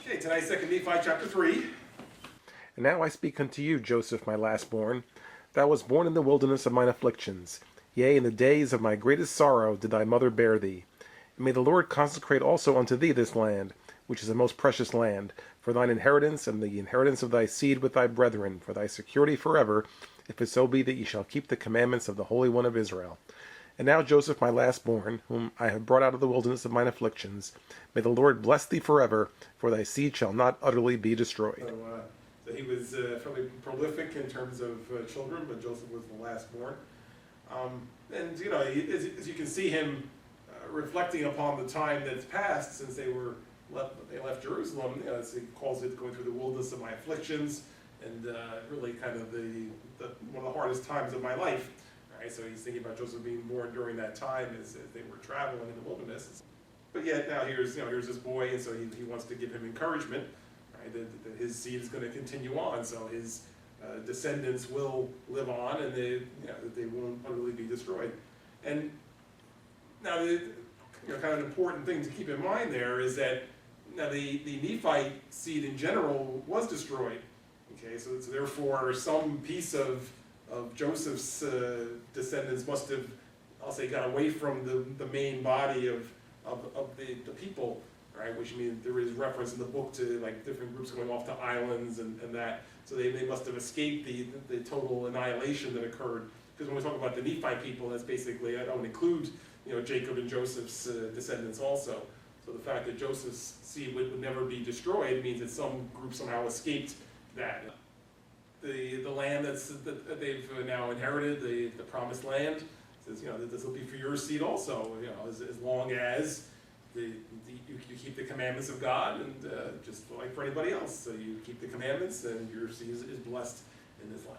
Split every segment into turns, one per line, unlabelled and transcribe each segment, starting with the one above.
Okay, tonight's 2 Nephi chapter 3.
And now I speak unto you, Joseph, my last-born. Thou wast born in the wilderness of mine afflictions. Yea, in the days of my greatest sorrow did thy mother bear thee. And may the Lord consecrate also unto thee this land, which is a most precious land, for thine inheritance and the inheritance of thy seed with thy brethren, for thy security forever, if it so be that ye shall keep the commandments of the Holy One of Israel. And now, Joseph, my last-born, whom I have brought out of the wilderness of mine afflictions, may the Lord bless thee forever, for thy seed shall not utterly be destroyed.
So he was fairly prolific in terms of children, but Joseph was the last-born. And, you know, as you can see him reflecting upon the time that's passed since they left Jerusalem, you know, as he calls it, going through the wilderness of my afflictions, and really kind of one of the hardest times of my life. Right? So he's thinking about Joseph being born during that time as they were traveling in the wilderness. But yet now here's this boy, and so he wants to give him encouragement, right? That his seed is going to continue on, so his descendants will live on, and they won't utterly be destroyed. And now kind of an important thing to keep in mind there is that now the Nephite seed in general was destroyed. Okay, so therefore some piece of Joseph's descendants must have, I'll say, got away from the main body of the people, right? Which means there is reference in the book to like different groups going off to islands and that. So they must have escaped the total annihilation that occurred. Because when we talk about the Nephite people, that's basically, I don't include Jacob and Joseph's descendants also. So the fact that Joseph's seed would never be destroyed means that some group somehow escaped that. The land that they've now inherited, the promised land, says that this will be for your seed also. As long as you keep the commandments of God, and just like for anybody else, so you keep the commandments, and your seed is blessed in this land.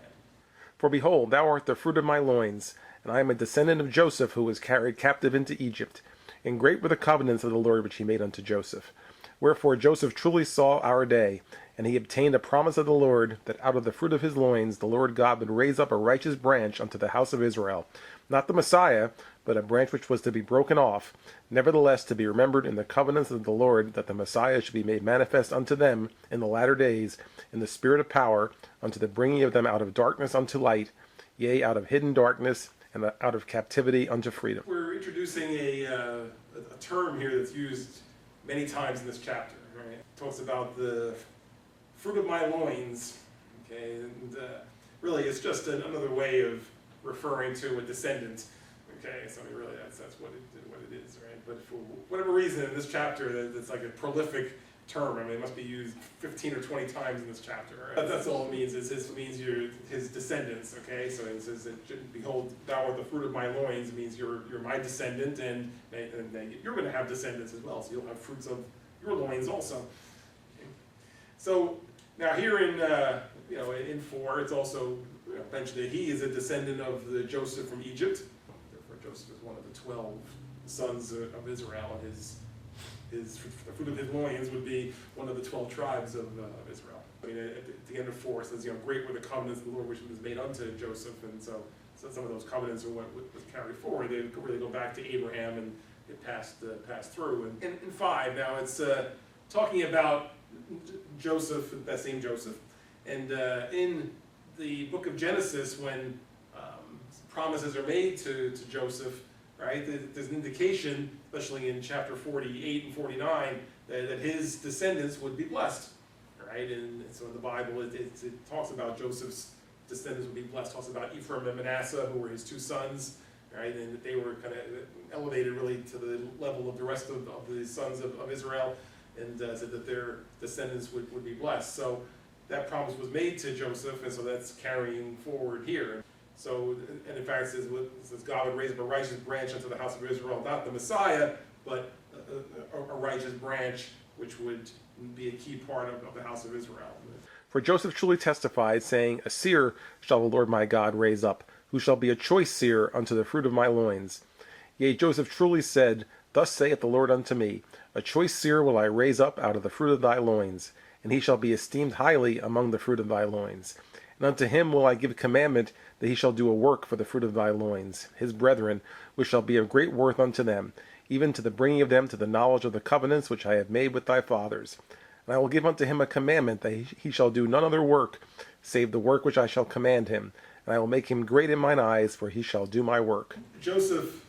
For behold, thou art the fruit of my loins, and I am a descendant of Joseph, who was carried captive into Egypt. And great were the covenants of the Lord which he made unto Joseph. Wherefore Joseph truly saw our day, and he obtained a promise of the Lord, that out of the fruit of his loins the Lord God would raise up a righteous branch unto the house of Israel, not the Messiah, but a branch which was to be broken off, nevertheless to be remembered in the covenants of the Lord, that the Messiah should be made manifest unto them in the latter days, in the spirit of power, unto the bringing of them out of darkness unto light, yea, out of hidden darkness, and out of captivity unto freedom.
We're introducing a term here that's used many times in this chapter. Right? It talks about the fruit of my loins, okay, and really it's just another way of referring to a descendant. Okay, so really that's what it is, right? But for whatever reason in this chapter, it's like a prolific term. I mean, it must be used 15 or 20 times in this chapter. Right? That's all it means. It means you're his descendants. Okay, so it says that, behold, thou art the fruit of my loins. It means you're my descendant, and you're going to have descendants as well. So you'll have fruits of your loins also. Okay. So now here in 4, it's also mentioned that he is a descendant of the Joseph from Egypt. Therefore, Joseph is one of the 12 sons of Israel. The fruit of his loins would be one of the 12 tribes of Israel. I mean, at the end of 4, it says, great were the covenants of the Lord which was made unto Joseph, and so some of those covenants are what was carried forward. They really go back to Abraham, and it passed through. And in 5, now it's talking about Joseph, that same Joseph, and in the book of Genesis, when promises are made to Joseph, right? There's an indication, especially in chapter 48 and 49, that his descendants would be blessed, right? And so in the Bible, it talks about Joseph's descendants would be blessed. It talks about Ephraim and Manasseh, who were his 2 sons, right? And they were kind of elevated really to the level of the rest of the sons of Israel, and said that their descendants would be blessed. So that promise was made to Joseph, and so that's carrying forward here. So, and in fact, it says God would raise up a righteous branch unto the house of Israel, not the Messiah, but a righteous branch which would be a key part of the house of Israel.
For Joseph truly testified, saying, A seer shall the Lord my God raise up, who shall be a choice seer unto the fruit of my loins. Yea, Joseph truly said, Thus saith the Lord unto me, A choice seer will I raise up out of the fruit of thy loins, and he shall be esteemed highly among the fruit of thy loins. And unto him will I give commandment that he shall do a work for the fruit of thy loins, his brethren, which shall be of great worth unto them, even to the bringing of them to the knowledge of the covenants which I have made with thy fathers. And I will give unto him a commandment that he shall do none other work, save the work which I shall command him. And I will make him great in mine eyes, for he shall do my work.
Joseph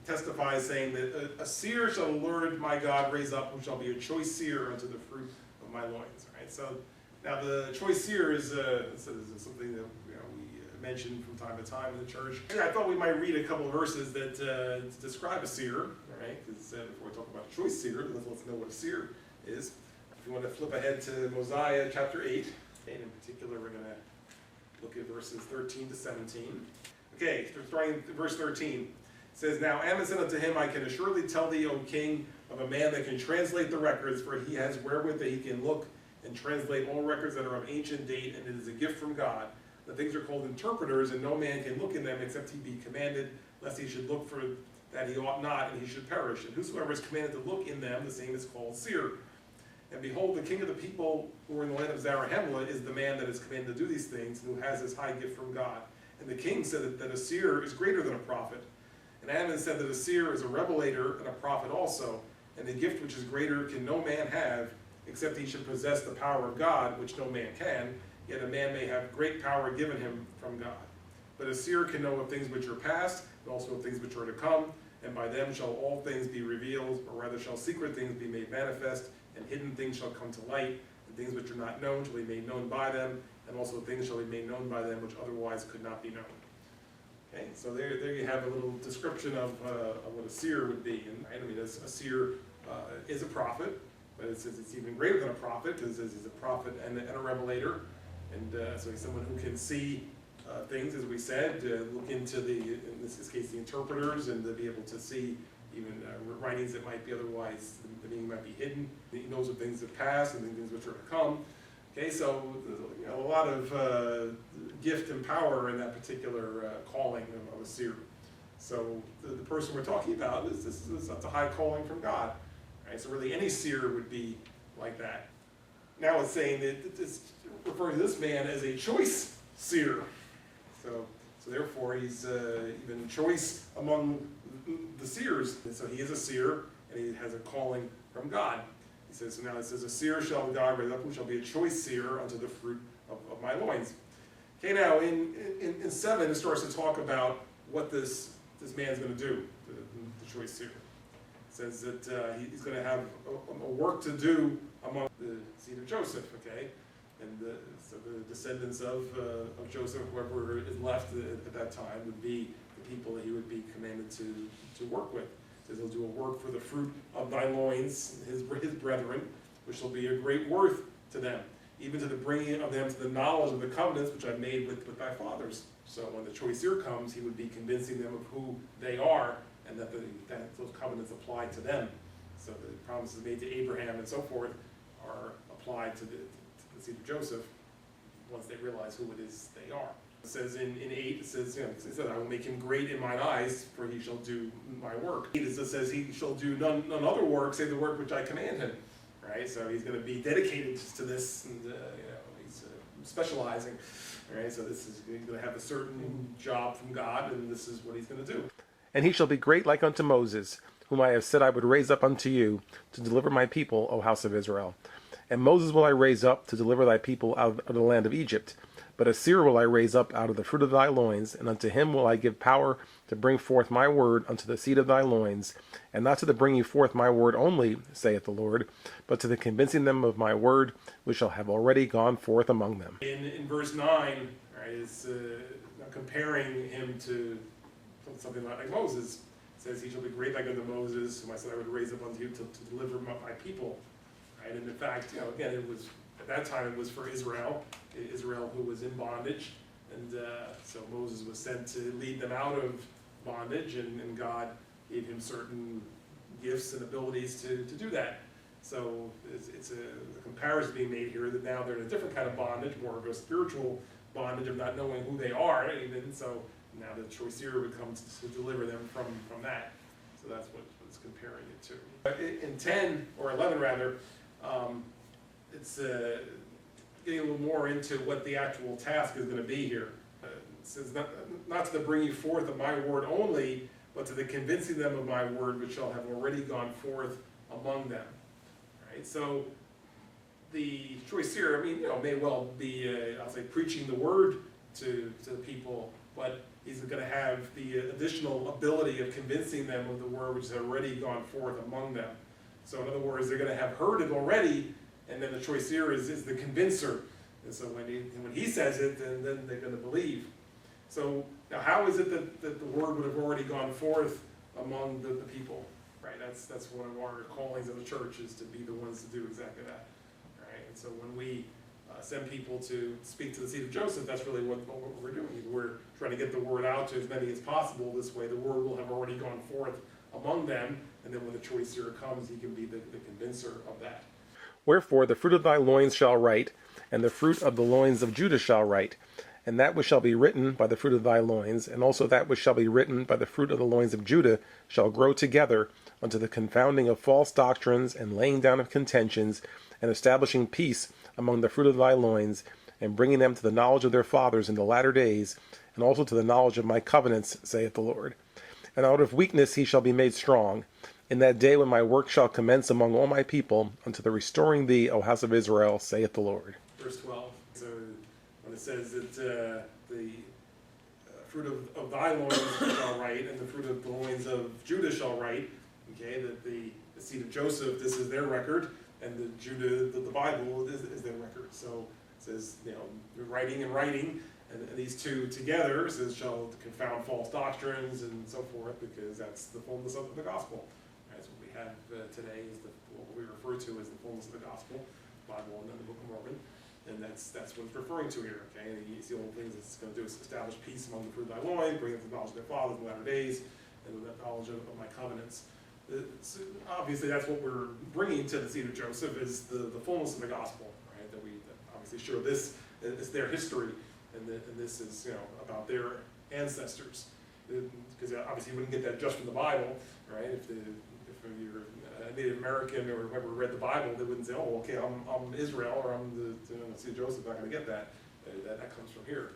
testifies, saying that a seer shall the Lord my God raise up, who shall be a choice seer unto the fruit of my loins. Right. So now the choice seer is something that we mention from time to time in the church. I thought we might read a couple of verses that describe a seer. Right. Because before we talk about a choice seer, let's know what a seer is. If you want to flip ahead to Mosiah chapter 8, and in particular we're going to look at verses 13 to 17. Okay, starting at verse 13. It says, Now Ammon said unto him, I can assuredly tell thee, O king, of a man that can translate the records, for he has wherewith that he can look and translate all records that are of ancient date, and it is a gift from God. The things are called interpreters, and no man can look in them except he be commanded, lest he should look for that he ought not, and he should perish. And whosoever is commanded to look in them, the same is called seer. And behold, the king of the people who are in the land of Zarahemla is the man that is commanded to do these things, and who has this high gift from God. And the king said that a seer is greater than a prophet. And Ammon said that a seer is a revelator and a prophet also. And the gift which is greater can no man have, except he should possess the power of God, which no man can. Yet a man may have great power given him from God. But a seer can know of things which are past, and also of things which are to come. And by them shall all things be revealed, or rather shall secret things be made manifest, and hidden things shall come to light, and things which are not known shall be made known by them, and also things shall be made known by them which otherwise could not be known. Okay, so there you have a little description of what a seer would be. And I mean, a seer is a prophet, but it says it's even greater than a prophet, because he's a prophet and a revelator, and so he's someone who can see things, as we said, look into in this case, the interpreters, and to be able to see even writings that might be otherwise, the meaning might be hidden. He knows of things that pass and things which are to come. Okay, so a lot of gift and power in that particular calling of a seer. So the person we're talking about is a high calling from God. Right? So really any seer would be like that. Now it's saying that it's referring to this man as a choice seer. So therefore he's even choice among the seers. And so he is a seer, and he has a calling from God. He says, so now it says, a seer shall God raise up, who shall be a choice seer unto the fruit of my loins. Okay, now in 7, it starts to talk about what this man's going to do, the choice seer. It says that he's going to have a work to do among the seed of Joseph, okay? And so the descendants of Joseph, whoever is left at that time, would be the people that he would be commanded to work with. It says he'll do a work for the fruit of thy loins, his brethren, which will be a great worth to them, even to the bringing of them to the knowledge of the covenants which I've made with thy fathers. So when the choice seer comes, he would be convincing them of who they are, and that those covenants apply to them. So the promises made to Abraham and so forth are applied to the seed of Joseph once they realize who it is they are. It says in 8, it says, I will make him great in mine eyes, for he shall do my work. It says he shall do none other work, save the work which I command him. Right? So he's going to be dedicated to this, and he's specializing. Right? So he's going to have a certain job from God, and this is what he's going to do.
And he shall be great like unto Moses, whom I have said I would raise up unto you, to deliver my people, O house of Israel. And Moses will I raise up to deliver thy people out of the land of Egypt. But a seer will I raise up out of the fruit of thy loins, and unto him will I give power to bring forth my word unto the seed of thy loins, and not to the bringing forth my word only, saith the Lord, but to the convincing them of my word, which shall have already gone forth among them.
In verse 9, right, is comparing him to something like Moses. It says, he shall be great like unto Moses, whom I said I would raise up unto you to deliver my people. Right? And in fact, again, it was at that time it was for Israel who was in bondage, and so Moses was sent to lead them out of bondage, and God gave him certain gifts and abilities to do that. So it's a comparison being made here that now they're in a different kind of bondage, more of a spiritual bondage of not knowing who they are, even. So now the choice seer would come to deliver them from that. So that's what it's comparing it to. But in 10, or 11 rather, it's getting a little more into what the actual task is going to be here. It says, not to the bringing forth of my word only, but to the convincing them of my word, which shall have already gone forth among them. Right? So the choice seer, may well be, I'll say, preaching the word to the people, but he's going to have the additional ability of convincing them of the word which has already gone forth among them. So in other words, they're going to have heard it already, and then the choice seer is the convincer. And so when he says it, then they're going to believe. So now how is it that the word would have already gone forth among the people? Right? That's one of our callings of the church, is to be the ones to do exactly that. Right? And so when we send people to speak to the seed of Joseph, that's really what we're doing. We're trying to get the word out to as many as possible. This way the word will have already gone forth among them, and then when the choice seer comes, he can be the convincer of that.
Wherefore the fruit of thy loins shall write, and the fruit of the loins of Judah shall write, and that which shall be written by the fruit of thy loins, and also that which shall be written by the fruit of the loins of Judah, shall grow together unto the confounding of false doctrines, and laying down of contentions, and establishing peace among the fruit of thy loins, and bringing them to the knowledge of their fathers in the latter days, and also to the knowledge of my covenants, saith the Lord. And out of weakness he shall be made strong, in that day when my work shall commence among all my people, unto the restoring thee, O house of Israel, saith the Lord.
Verse 12. So when it says that the fruit of thy loins shall write, and the fruit of the loins of Judah shall write, okay, that the seed of Joseph, this is their record, and the Judah, the Bible, is their record. So it says, writing and writing, and these two together says shall confound false doctrines and so forth, because that's the fullness of the gospel. That's what we have today, is what we refer to as the fullness of the gospel, Bible and then the Book of Mormon, and that's what it's referring to here. Okay, and the only things it's going to do is establish peace among the fruit of thy loins, bring them to the knowledge of their fathers in the latter days, and the knowledge of my covenants. So obviously, that's what we're bringing to the seed of Joseph, is the fullness of the gospel, right? That obviously show this is their history, and this is about their ancestors. Because obviously you wouldn't get that just from the Bible, right? If you're a Native American or whoever read the Bible, they wouldn't say, "Oh, okay, I'm Israel, or I'm the seed of Joseph." Not going to get that. That comes from here.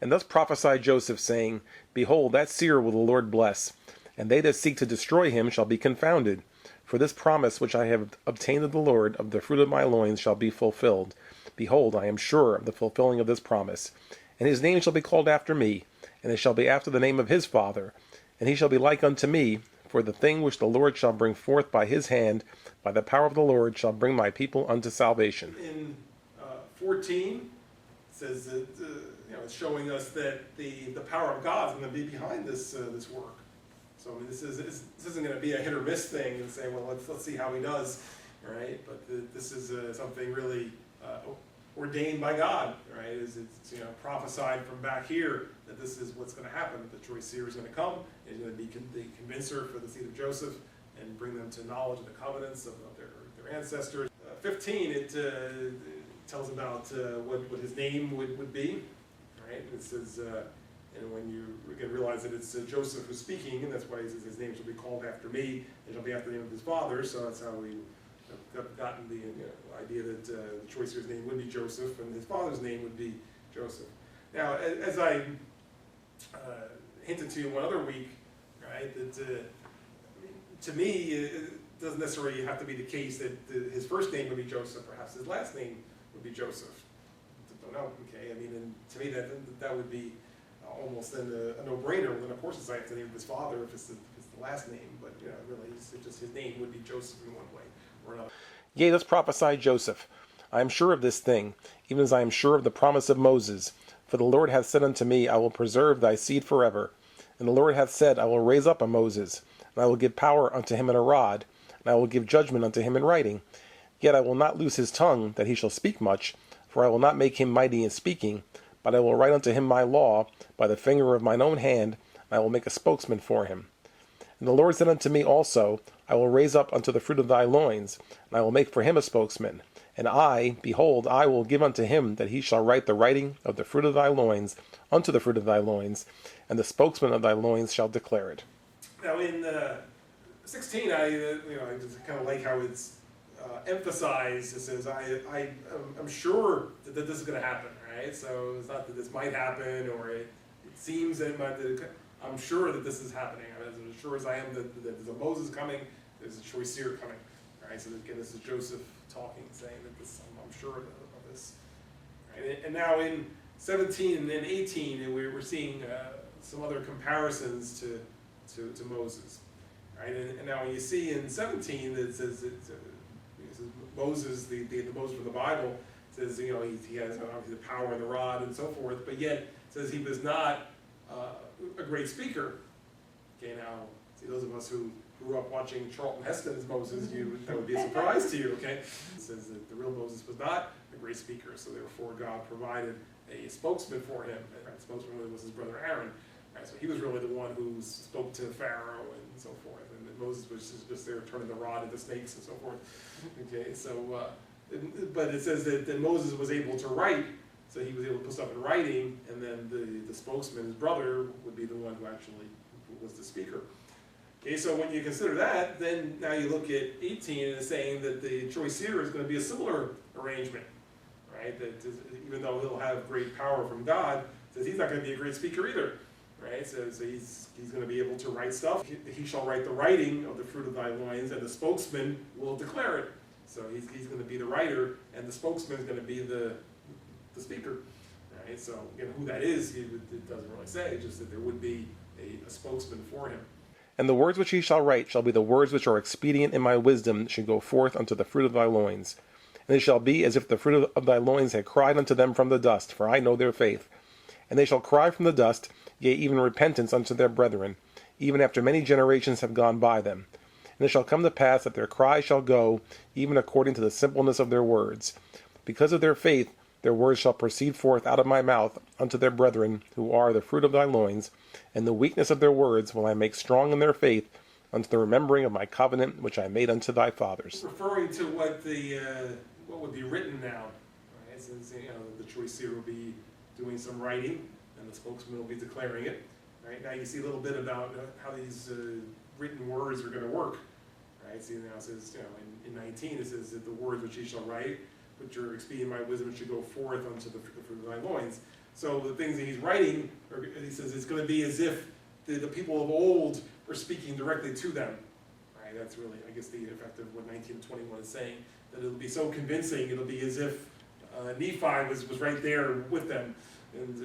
And thus prophesied Joseph, saying, Behold, that seer will the Lord bless, and they that seek to destroy him shall be confounded. For this promise which I have obtained of the Lord, of the fruit of my loins, shall be fulfilled. Behold, I am sure of the fulfilling of this promise. And his name shall be called after me, and it shall be after the name of his father. And he shall be like unto me, for the thing which the Lord shall bring forth by his hand, by the power of the Lord, shall bring my people unto salvation.
In 14, it says that it's showing us that the power of God is going to be behind this work. So this isn't going to be a hit or miss thing and say, well, let's see how he does, right? But this is something really ordained by God, right? It's prophesied from back here that this is what's going to happen. The choice seer is going to come. He's going to be the convincer for the seed of Joseph and bring them to knowledge of the covenants of their ancestors. 15, it tells about what his name would be, right? It says, and when you can realize that it's Joseph who's speaking, and that's why he says his name shall be called after me, and shall be after the name of his father. So that's how we have gotten the idea that the choice seer's name would be Joseph, and his father's name would be Joseph. Now, as I hinted to you one other week, right, that to me, it doesn't necessarily have to be the case that his first name would be Joseph. Perhaps his last name would be Joseph. I don't know. Okay, and to me that would be almost a no-brainer. Well, then of course it's like the name of his father if it's the last name, but really, it's just his name would be Joseph in one way or another.
Yea, thus prophesied Joseph. I am sure of this thing, even as I am sure of the promise of Moses. For the Lord hath said unto me, I will preserve thy seed forever. And the Lord hath said, I will raise up a Moses, and I will give power unto him in a rod, and I will give judgment unto him in writing. Yet I will not loose his tongue, that he shall speak much, for I will not make him mighty in speaking, but I will write unto him my law by the finger of mine own hand, and I will make a spokesman for him. And the Lord said unto me also, I will raise up unto the fruit of thy loins, and I will make for him a spokesman. And I, behold, I will give unto him that he shall write the writing of the fruit of thy loins unto the fruit of thy loins, and the spokesman of thy loins shall declare it.
Now in 16, I just kind of like how it's emphasized. It says, I'm sure that this is going to happen, right? So it's not that this might happen, or it seems that it might. I'm sure that this is happening. As sure as I am that there's a Moses coming, there's a choice seer coming, All right, so again, this is Joseph talking, saying that this, I'm sure of this. Right? And now in 17 and 18, and we're seeing some other comparisons to Moses. Right? And now when you see in 17, it says Moses, the Moses from the Bible, says, he has obviously the power and the rod and so forth, but yet says he was not a great speaker. Okay, now, see, those of us who grew up watching Charlton Heston's Moses, that would be a surprise to you, okay? It says that the real Moses was not a great speaker, so therefore God provided a spokesman for him, and the spokesman was his brother Aaron. Right, so he was really the one who spoke to Pharaoh and so forth, and Moses was just there turning the rod into snakes and so forth. Okay, so, but it says that Moses was able to write, so he was able to put stuff in writing, and then the spokesman, his brother, would be the one who actually was the speaker. Okay, so when you consider that, then now you look at 18 and it's saying that the choice seer is going to be a similar arrangement, right? That even though he'll have great power from God, says he's not going to be a great speaker either, right? So he's going to be able to write stuff. He shall write the writing of the fruit of thy loins, and the spokesman will declare it. So he's going to be the writer, and the spokesman is going to be the speaker, right? So again, who that is, it doesn't really say, just that there would be a spokesman for him.
And the words which he shall write shall be the words which are expedient in my wisdom should go forth unto the fruit of thy loins. And it shall be as if the fruit of thy loins had cried unto them from the dust, for I know their faith. And they shall cry from the dust, yea, even repentance unto their brethren, even after many generations have gone by them. And it shall come to pass that their cry shall go, even according to the simpleness of their words. Because of their faith, their words shall proceed forth out of my mouth unto their brethren, who are the fruit of thy loins, and the weakness of their words will I make strong in their faith, unto the remembering of my covenant which I made unto thy fathers.
Referring to what would be written now, right? Since the choice seer will be doing some writing, and the spokesman will be declaring it. Right now, you see a little bit about how these written words are going to work. Right? See, now it says, in 19 it says that the words which he shall write, which are expedient in my wisdom, should go forth unto the fruit of thy loins. So the things that he's writing, he says it's going to be as if the people of old are speaking directly to them. Right? That's really, I guess, the effect of what 19 and 21 is saying, that it'll be so convincing, it'll be as if Nephi was right there with them and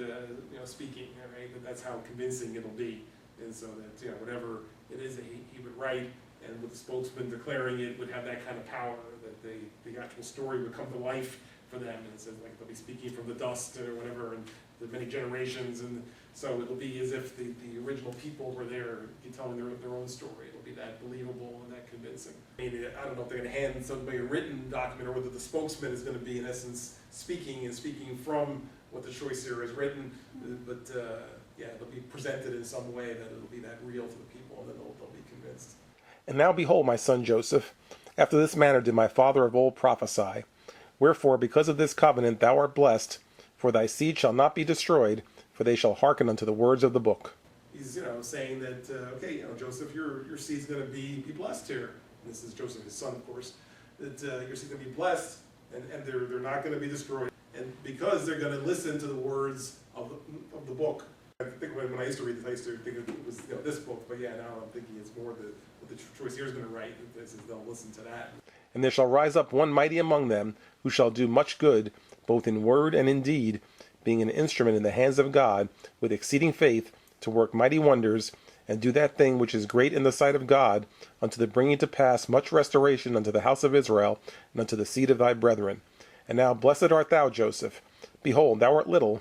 speaking. Right? That's how convincing it'll be. And so that whatever it is that he would write, and with the spokesman declaring it, would have that kind of power, that the actual story would come to life for them. And it says like they'll be speaking from the dust or whatever, and the many generations, and so it'll be as if the original people were there telling their own story. It'll be that believable and that convincing. I mean, I don't know if they're going to hand somebody a written document, or whether the spokesman is going to be in essence speaking from what the choice seer has written, but it'll be presented in some way that it'll be that real to the people, and then they'll be convinced.
And now behold, my son Joseph, after this manner did my father of old prophesy. Wherefore, because of this covenant thou art blessed, for thy seed shall not be destroyed, for they shall hearken unto the words of the book.
He's saying that Joseph, your seed's going to be blessed here. And this is Joseph, his son, of course. That your seed's going to be blessed, and they're not going to be destroyed, and because they're going to listen to the words of the book. I think when I used to read this, I used to think it was this book, but now I'm thinking it's more what the choice here is going to write. This is they'll listen to that.
And there shall rise up one mighty among them, who shall do much good, both in word and in deed, being an instrument in the hands of God, with exceeding faith, to work mighty wonders, and do that thing which is great in the sight of God, unto the bringing to pass much restoration unto the house of Israel, and unto the seed of thy brethren. And now blessed art thou, Joseph. Behold, thou art little.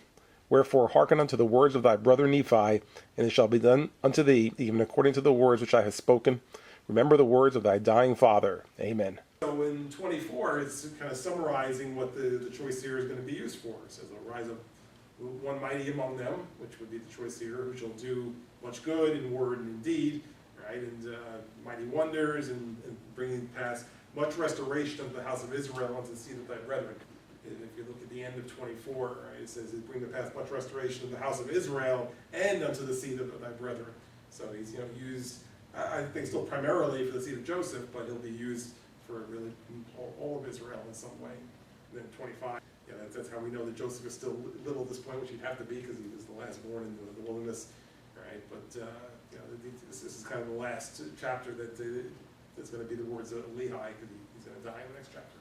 Wherefore hearken unto the words of thy brother Nephi, and it shall be done unto thee, even according to the words which I have spoken. Remember the words of thy dying father. Amen.
So in 24, it's kind of summarizing what the choice seer is going to be used for. It says, "I'll rise up one mighty among them," which would be the choice seer, "who shall do much good in word and in deed," right, and mighty wonders, and bringing past much restoration of the house of Israel unto the seed of thy brethren. And if you look at the end of 24, right, it says, "It bring to pass much restoration of the house of Israel and unto the seed of thy brethren." So he's used, I think, still primarily for the seed of Joseph, but he'll be used for really all of Israel in some way. And then 25, that's how we know that Joseph is still little at this point, which he'd have to be because he was the last born in the wilderness, right? But this is kind of the last chapter that's going to be the words of Lehi, because He's going to die in the next chapter.